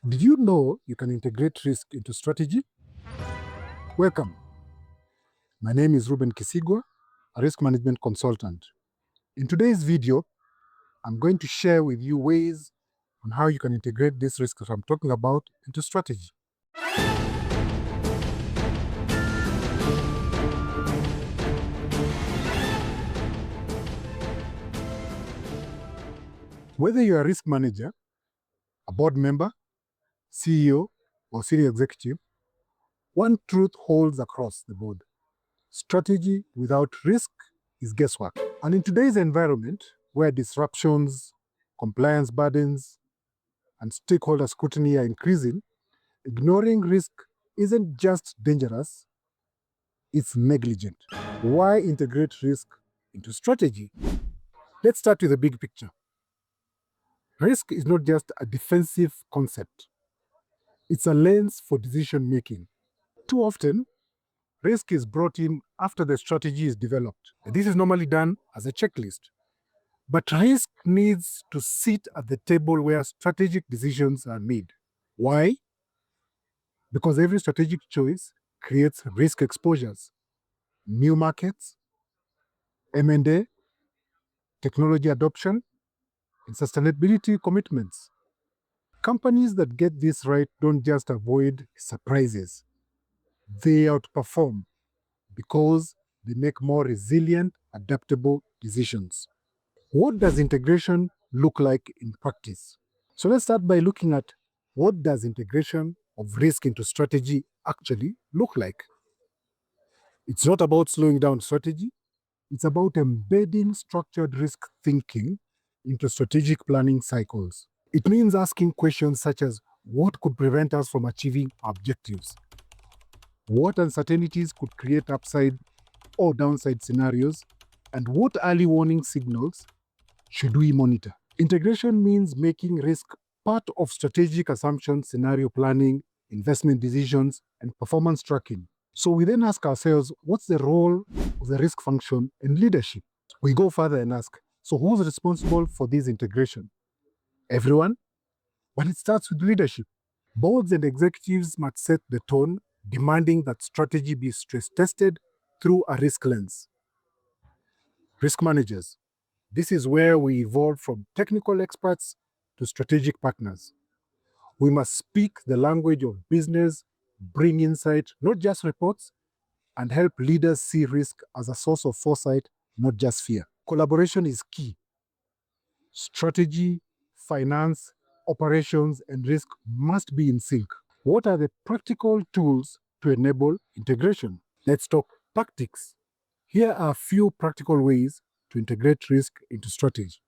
Did you know you can integrate risk into strategy? Welcome. My name is Ruben Kisigwa, a risk management consultant. In today's video, I'm going to share with you ways on how you can integrate this risk that I'm talking about into strategy. Whether you're a risk manager, a board member, CEO, or senior executive, one truth holds across the board. Strategy without risk is guesswork. And in today's environment, where disruptions, compliance burdens, and stakeholder scrutiny are increasing, ignoring risk isn't just dangerous, it's negligent. Why integrate risk into strategy? Let's start with the big picture. Risk is not just a defensive concept, it's a lens for decision making. Too often, risk is brought in after the strategy is developed. This is normally done as a checklist. But risk needs to sit at the table where strategic decisions are made. Why? Because every strategic choice creates risk exposures, new markets, M&A, technology adoption, and sustainability commitments. Companies that get this right don't just avoid surprises, they outperform because they make more resilient, adaptable decisions. What does integration look like in practice? So let's start by looking at what does integration of risk into strategy actually look like? It's not about slowing down strategy, it's about embedding structured risk thinking into strategic planning cycles. It means asking questions such as what could prevent us from achieving our objectives? What uncertainties could create upside or downside scenarios? And what early warning signals should we monitor? Integration means making risk part of strategic assumptions, scenario planning, investment decisions, and performance tracking. So we then ask ourselves, what's the role of the risk function in leadership? We go further and ask, so who's responsible for this integration? Everyone? But it starts with leadership. Boards and executives must set the tone, demanding that strategy be stress tested through a risk lens. Risk managers. This is where we evolve from technical experts to strategic partners. We must speak the language of business, bring insight, not just reports, and help leaders see risk as a source of foresight, not just fear. Collaboration is key. Strategy, finance, operations, and risk must be in sync. What are the practical tools to enable integration? Let's talk tactics. Here are a few practical ways to integrate risk into strategy.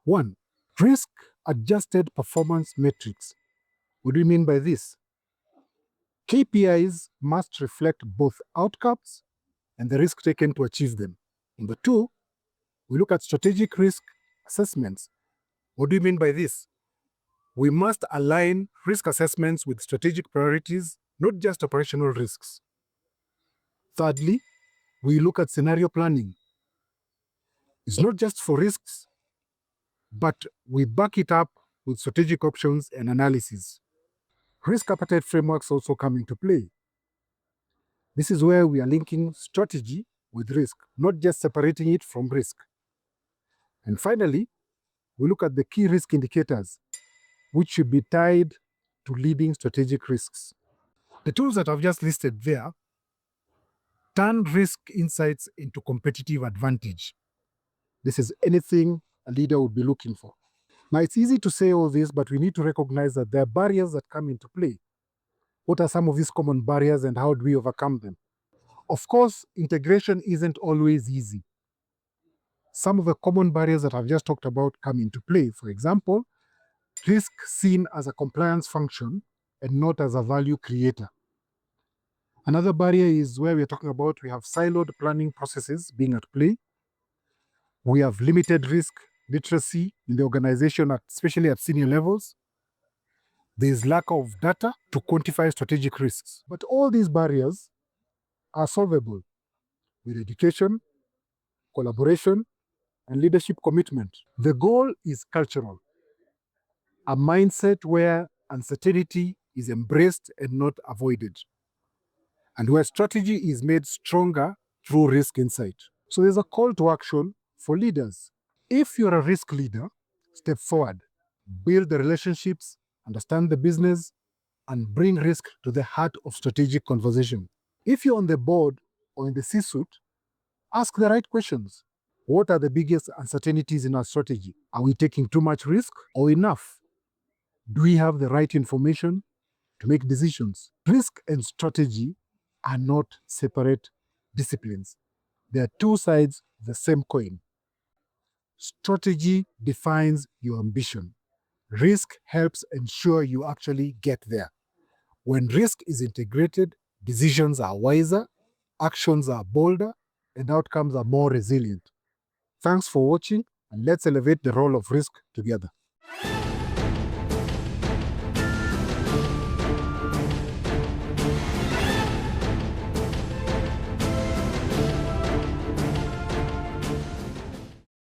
1. Risk adjusted performance metrics. What do you mean by this? KPIs must reflect both outcomes and the risk taken to achieve them. Number 2, we look at strategic risk assessments. What do you mean by this? We must align risk assessments with strategic priorities, not just operational risks. Thirdly, we look at scenario planning. It's not just for risks, but we back it up with strategic options and analysis. Risk appetite frameworks also come into play. This is where we are linking strategy with risk, not just separating it from risk. And finally, we look at the key risk indicators, which should be tied to leading strategic risks. The tools that I've just listed there turn risk insights into competitive advantage. This is anything a leader would be looking for. Now, it's easy to say all this, but we need to recognize that there are barriers that come into play. What are some of these common barriers and how do we overcome them? Of course, integration isn't always easy. Some of the common barriers that I've just talked about come into play. For example, risk seen as a compliance function and not as a value creator. Another barrier is where we're talking about we have siloed planning processes being at play. We have limited risk literacy in the organization, especially at senior levels. There is lack of data to quantify strategic risks. But all these barriers are solvable with education, collaboration, and leadership commitment. The goal is cultural, a mindset where uncertainty is embraced and not avoided, and where strategy is made stronger through risk insight. So there's a call to action for leaders. If you're a risk leader, step forward, build the relationships, understand the business, and bring risk to the heart of strategic conversation. If you're on the board or in the C-suite, ask the right questions. What are the biggest uncertainties in our strategy? Are we taking too much risk or enough? Do we have the right information to make decisions? Risk and strategy are not separate disciplines. They are two sides of the same coin. Strategy defines your ambition. Risk helps ensure you actually get there. When risk is integrated, decisions are wiser, actions are bolder, and outcomes are more resilient. Thanks for watching, and let's elevate the role of risk together.